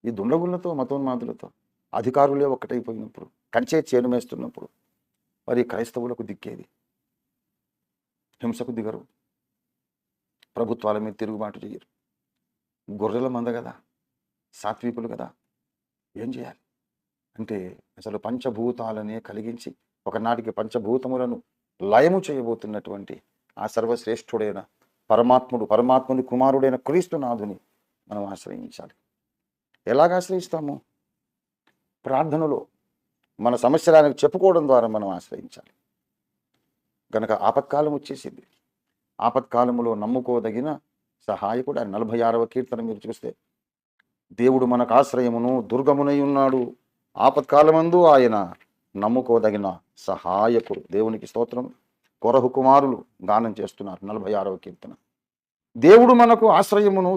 ఈ దుండగులతో, మతోన్మాదులతో అధికారులే ఒక్కటైపోయినప్పుడు, కంచే చేను మేస్తున్నప్పుడు మరి క్రైస్తవులకు దిక్కేది. హింసకు దిగరు, ప్రభుత్వాల మీద తిరుగుబాటు చేయరు. గొర్రెల మంద కదా, సాత్వికులు కదా, ఏం చేయాలి అంటే అసలు పంచభూతాలనే కలిగించి ఒకనాటికి పంచభూతములను లయము చేయబోతున్నటువంటి ఆ సర్వశ్రేష్ఠుడైన పరమాత్ముని కుమారుడైన క్రీస్తునాథుని మనం ఆశ్రయించాలి. ఎలాగ ఆశ్రయిస్తాము? ప్రార్థనలో మన సమస్యలను చెప్పుకోవడం ద్వారా మనం ఆశ్రయించాలి. కనుక ఆపత్కాలం వచ్చేసింది. ఆపత్కాలములో నమ్ముకోదగిన సహాయకుడు. 46వ కీర్తన మీరు చూస్తే, దేవుడు మనకు ఆశ్రయమును దుర్గమునై ఉన్నాడు, ఆపత్కాలమందు ఆయన నమ్ముకోదగిన సహాయకుడు. దేవునికి స్తోత్రం. కొరహు కుమారులు గానం చేస్తున్నారు 46వ కీర్తన. దేవుడు మనకు ఆశ్రయమును